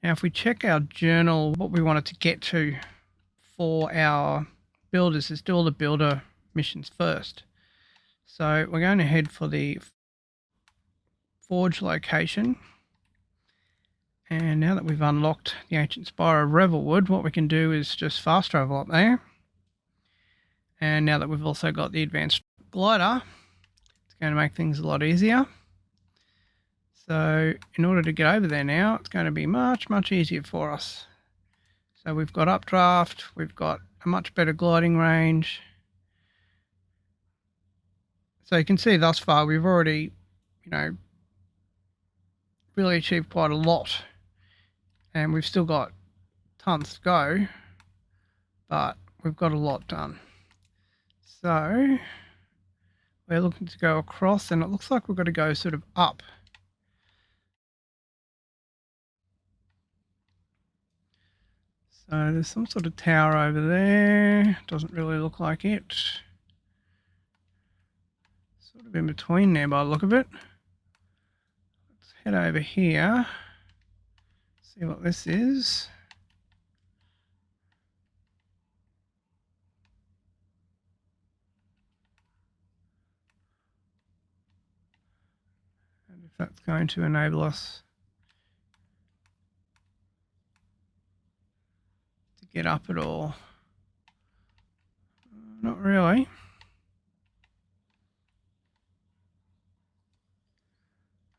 Now, if we check our journal, what we wanted to get to for our builders is do all the builder missions first. So we're going to head for the forge location. And now that we've unlocked the ancient Spire of Revelwood, what we can do is just fast travel up there. And now that we've also got the advanced glider, it's going to make things a lot easier. So in order to get over there now, it's going to be much, much easier for us. So we've got updraft, we've got a much better gliding range. So you can see thus far we've already, really achieved quite a lot. And we've still got tons to go, but we've got a lot done. So we're looking to go across, and it looks like we've got to go sort of up. So there's some sort of tower over there. Doesn't really look like it. Sort of in between there by the look of it. Let's head over here. See what this is. And if that's going to enable us to get up at all. Not really.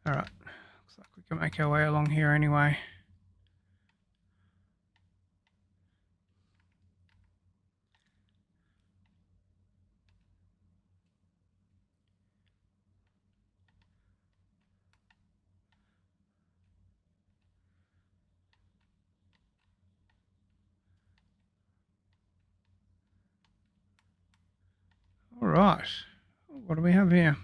Alright, looks like we can make our way along here anyway. Alright, what do we have here?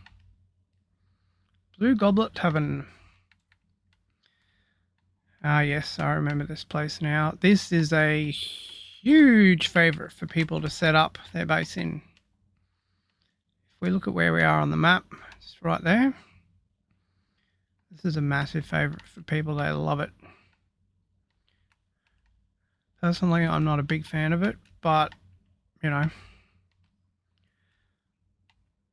Blue Goblet Tavern. Ah yes, I remember this place now. This is a huge favourite for people to set up their base in. If we look at where we are on the map, it's right there. This is a massive favourite for people, they love it. Personally, I'm not a big fan of it, but,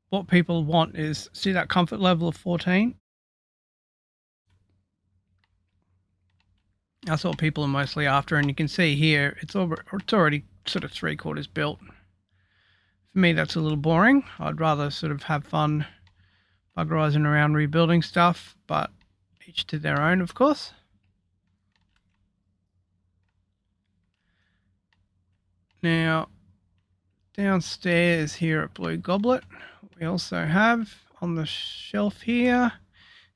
what people want is, see that comfort level of 14? That's what people are mostly after, and you can see here, it's already sort of 3/4 built. For me, that's a little boring. I'd rather sort of have fun buggerizing around rebuilding stuff, but each to their own, of course. Now, downstairs here at Blue Goblet, we also have on the shelf here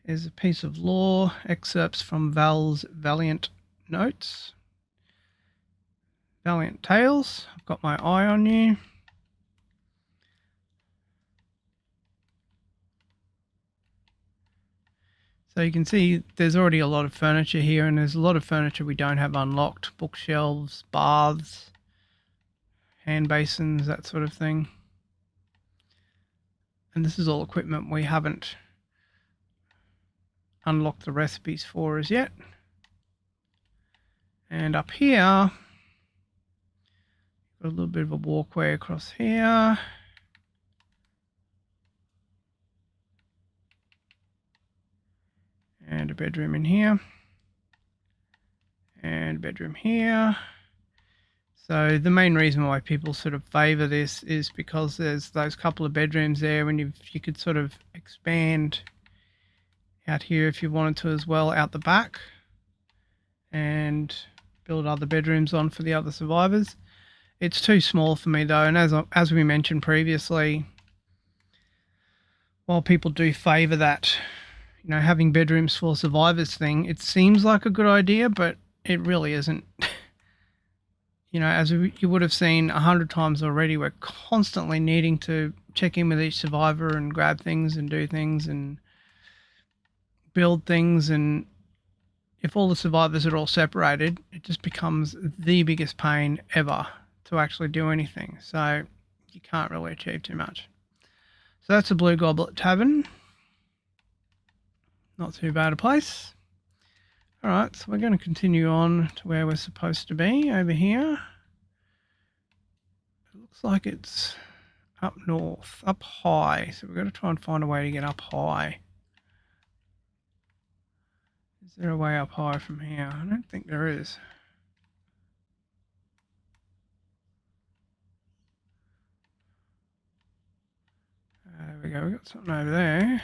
is a piece of lore, excerpts from Val's Valiant Notes. Valiant Tales, I've got my eye on you. So you can see there's already a lot of furniture here, and there's a lot of furniture we don't have unlocked. Bookshelves, baths, hand basins, that sort of thing. And this is all equipment we haven't unlocked the recipes for as yet. And up here, got a little bit of a walkway across here. And a bedroom in here. And a bedroom here. So the main reason why people sort of favour this is because there's those couple of bedrooms there, and you could sort of expand out here if you wanted to as well out the back and build other bedrooms on for the other survivors. It's too small for me though, and as we mentioned previously, while people do favour that, having bedrooms for survivors thing, it seems like a good idea, but it really isn't. As you would have seen 100 times already, we're constantly needing to check in with each survivor and grab things and do things and build things. And if all the survivors are all separated, it just becomes the biggest pain ever to actually do anything. So you can't really achieve too much. So that's a Blue Goblet Tavern. Not too bad a place. Alright, so we're going to continue on to where we're supposed to be, over here. It looks like it's up north, up high, so we're going to try and find a way to get up high. Is there a way up high from here? I don't think there is. There we go, we've got something over there.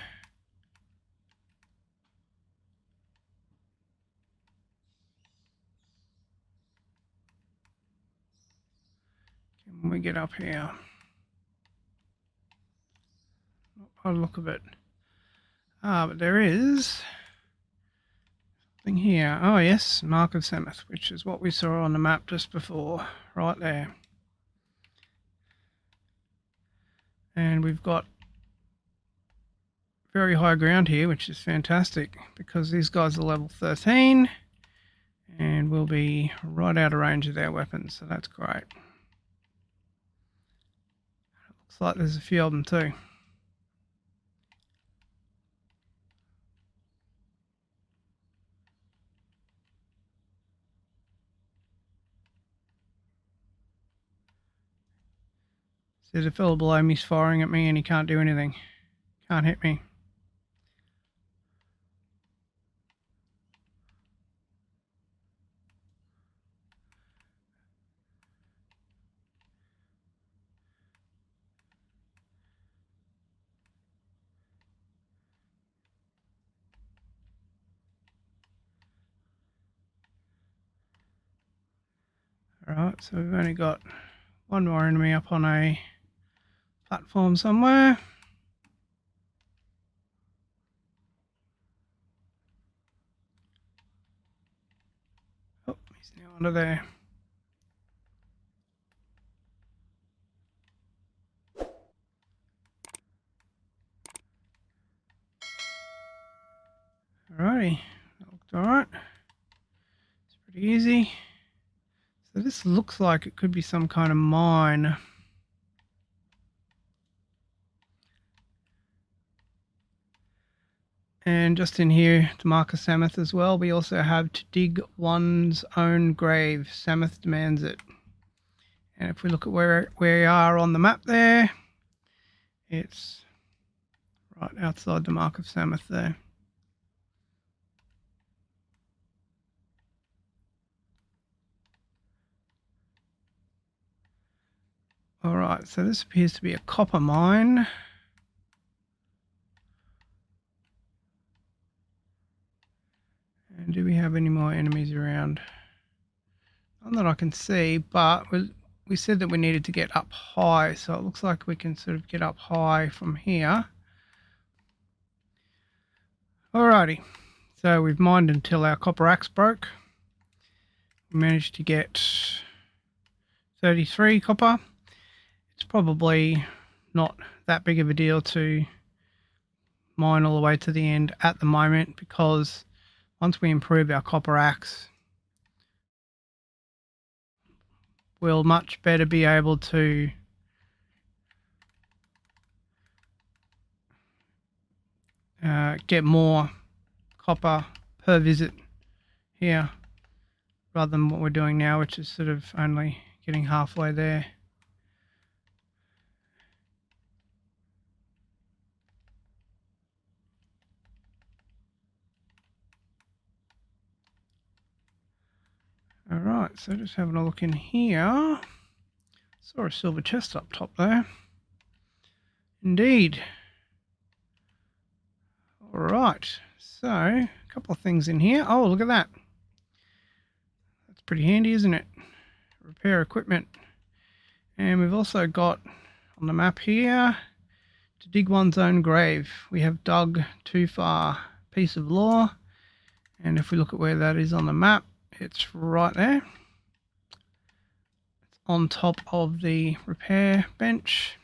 Can we get up here? Not by the look of it. But there is something here. Oh yes, Mark of Sameth, which is what we saw on the map just before, right there. And we've got very high ground here, which is fantastic because these guys are level 13 and we'll be right out of range of their weapons, so that's great. Looks like there's a few of them too. See, the fellow below me's firing at me and he can't do anything. Can't hit me. Alright, so we've only got one more enemy up on a platform somewhere. Oh, he's now under there. Alrighty, that looked alright. It's pretty easy. So this looks like it could be some kind of mine. And just in here to mark a Sameth as well, we also have to dig one's own grave. Sameth demands it. And if we look at where we are on the map there, it's right outside the mark of Sameth there. Alright, so this appears to be a copper mine. And do we have any more enemies around? Not that I can see, but we said that we needed to get up high, so it looks like we can sort of get up high from here. Alrighty, so we've mined until our copper axe broke. We managed to get 33 copper. It's probably not that big of a deal to mine all the way to the end at the moment, because once we improve our copper axe, we'll much better be able to get more copper per visit here rather than what we're doing now, which is sort of only getting halfway there. Alright, so just having a look in here. Saw a silver chest up top there. Indeed. Alright, so a couple of things in here. Oh, look at that. That's pretty handy, isn't it? Repair equipment. And we've also got on the map here to dig one's own grave. We have dug too far, piece of lore. And if we look at where that is on the map, it's right there. It's on top of the repair bench.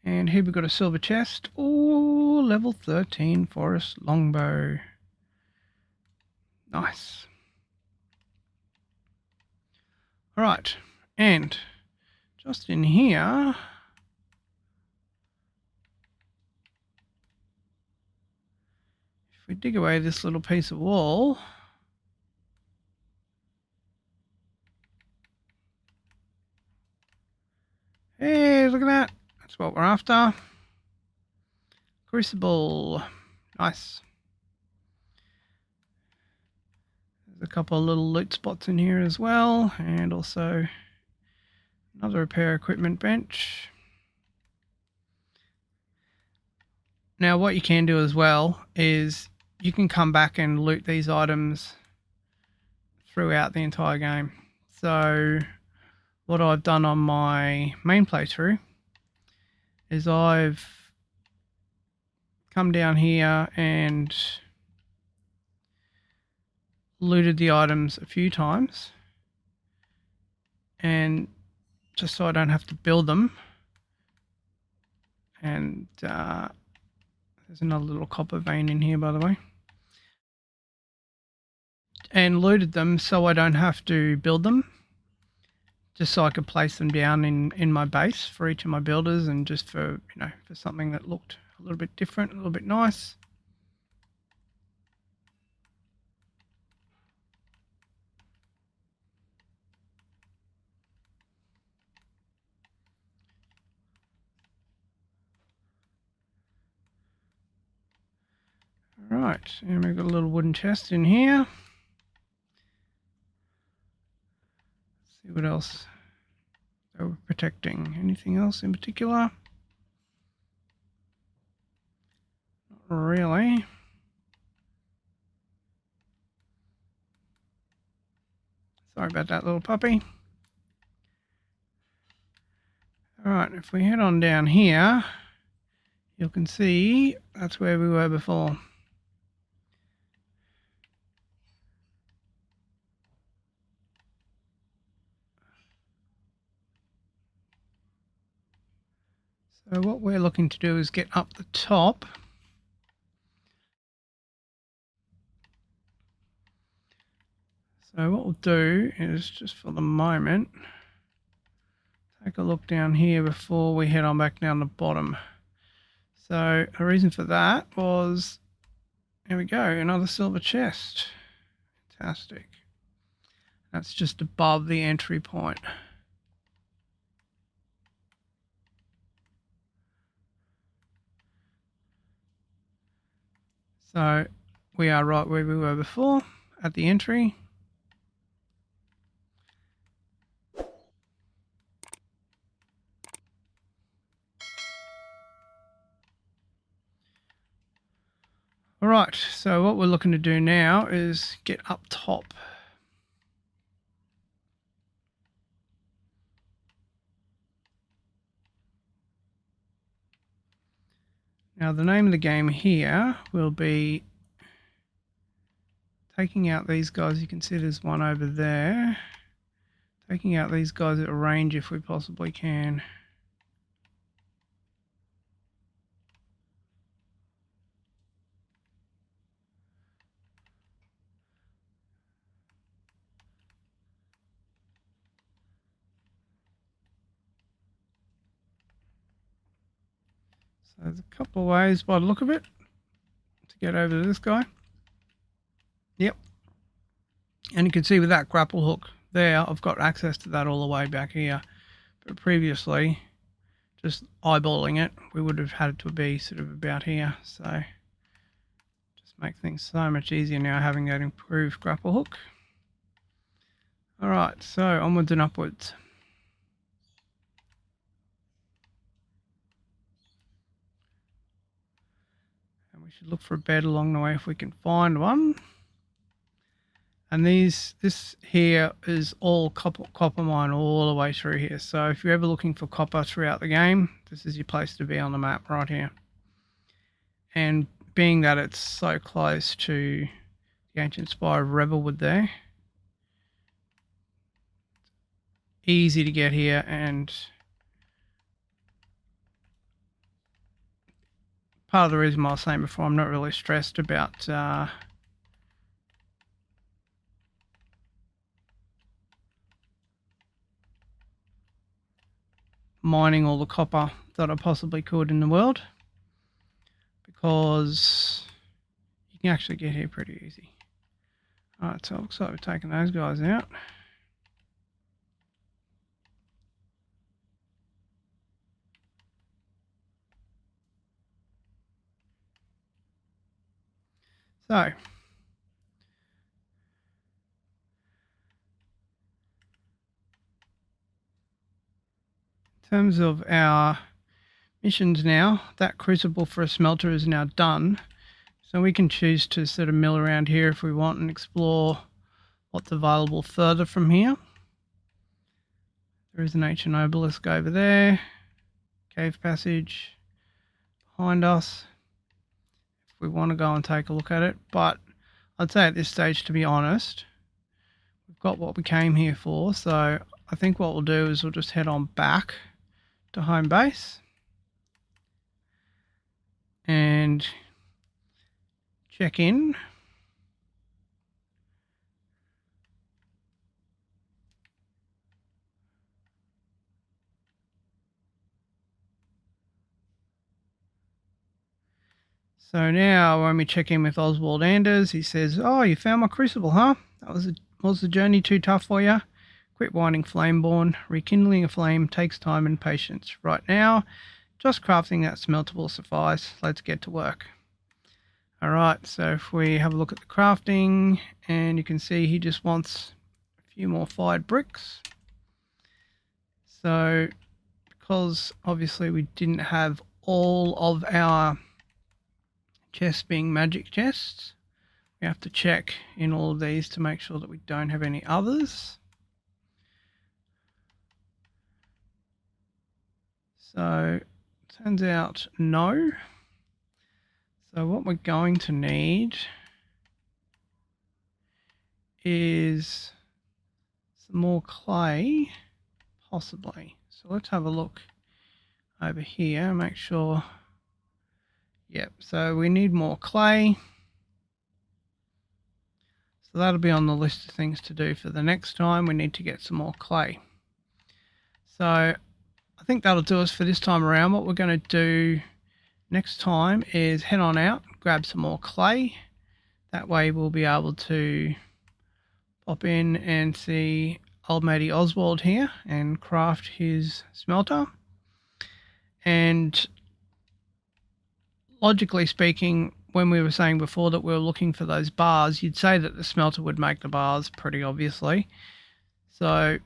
And here we've got a silver chest. Oh, level 13 forest longbow. Nice. Alright, and just in here, if we dig away this little piece of wall, there, look at that. That's what we're after. Crucible. Nice. There's a couple of little loot spots in here as well, and also another repair equipment bench. Now what you can do as well is you can come back and loot these items throughout the entire game. So what I've done on my main playthrough is I've come down here and looted the items a few times, and just so I don't have to build them. And there's another little copper vein in here, by the way. And looted them so I don't have to build them, just so I could place them down in my base for each of my builders, and just for, you know, for something that looked a little bit different, a little bit nice. Right, and we've got a little wooden chest in here. Let's see what else they were protecting. Anything else in particular? Not really. Sorry about that, little puppy. Alright, if we head on down here, you can see that's where we were before. So what we're looking to do is get up the top. So what we'll do is, just for the moment, take a look down here before we head on back down the bottom. So the reason for that was, here we go, another silver chest. Fantastic. That's just above the entry point. So we are right where we were before, at the entry. Alright, so what we're looking to do now is get up top. Now the name of the game here will be taking out these guys. You can see there's one over there. Taking out these guys at range if we possibly can. So there's a couple of ways by the look of it to get over to this guy. Yep. And you can see with that grapple hook there, I've got access to that all the way back here. But previously, just eyeballing it, we would have had it to be sort of about here. So just make things so much easier now having that improved grapple hook. Alright, so onwards and upwards. And we should look for a bed along the way if we can find one. And this here is all copper mine all the way through here. So if you're ever looking for copper throughout the game, this is your place to be on the map right here. And being that it's so close to the ancient Spire of Revelwood there, easy to get here, and part of the reason I was saying before, I'm not really stressed about mining all the copper that I possibly could in the world, because you can actually get here pretty easy. Alright, so it looks like we've taken those guys out. So, in terms of our missions now, that crucible for a smelter is now done. So we can choose to sort of mill around here if we want and explore what's available further from here. There is an ancient obelisk over there. Cave passage behind us. If we want to go and take a look at it. But I'd say at this stage, to be honest, we've got what we came here for. So I think what we'll do is we'll just head on back to home base. And check in. So now when we check in with Oswald Anders, he says, "Oh, you found my crucible, huh? Was the journey too tough for you? Quit whining, Flameborn. Rekindling a flame takes time and patience. Right now, just crafting that smelter will suffice. Let's get to work." Alright, so if we have a look at the crafting, and you can see he just wants a few more fired bricks. So, because obviously we didn't have all of our chests being magic chests, we have to check in all of these to make sure that we don't have any others. So, turns out no. So what we're going to need is some more clay, possibly. So let's have a look over here, make sure. Yep, so we need more clay. So that'll be on the list of things to do for the next time. We need to get some more clay. So I think that'll do us for this time around. What we're going to do next time is head on out, grab some more clay. That way we'll be able to pop in and see old matey Oswald here and craft his smelter. And logically speaking, when we were saying before that we were looking for those bars, you'd say that the smelter would make the bars pretty obviously. So,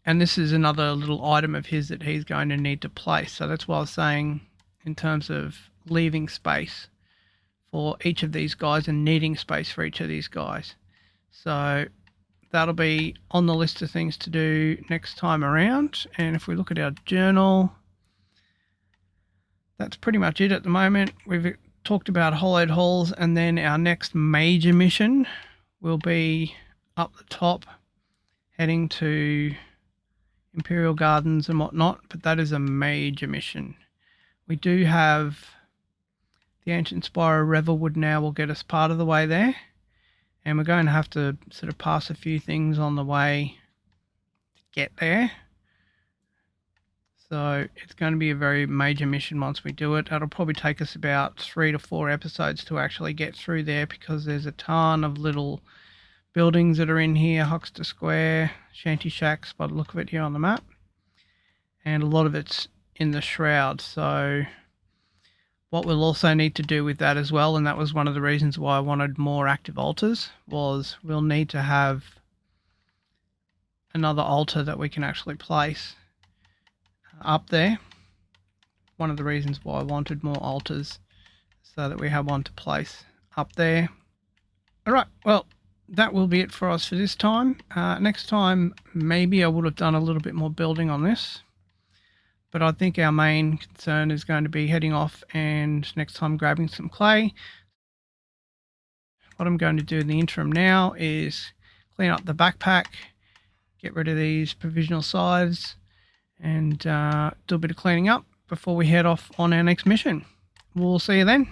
and this is another little item of his that he's going to need to place. So that's why I was saying in terms of leaving space for each of these guys and needing space for each of these guys. So that'll be on the list of things to do next time around. And if we look at our journal, that's pretty much it at the moment. We've talked about hollowed halls, and then our next major mission will be up the top, heading to Imperial Gardens and whatnot, but that is a major mission. We do have the ancient Spire of Revelwood now will get us part of the way there, and we're going to have to sort of pass a few things on the way to get there. So it's going to be a very major mission once we do it. That'll probably take us about 3 to 4 episodes to actually get through there, because there's a ton of little buildings that are in here, Huckster Square, shanty shacks by the look of it here on the map. And a lot of it's in the Shroud. So what we'll also need to do with that as well, and that was one of the reasons why I wanted more active altars, was we'll need to have another altar that we can actually place up there. One of the reasons why I wanted more altars, so that we have one to place up there. Alright, well, that will be it for us for this time. Next time, maybe I would have done a little bit more building on this, but I think our main concern is going to be heading off and next time grabbing some clay. What I'm going to do in the interim now is clean up the backpack, get rid of these provisional sides, and do a bit of cleaning up before we head off on our next mission. We'll see you then.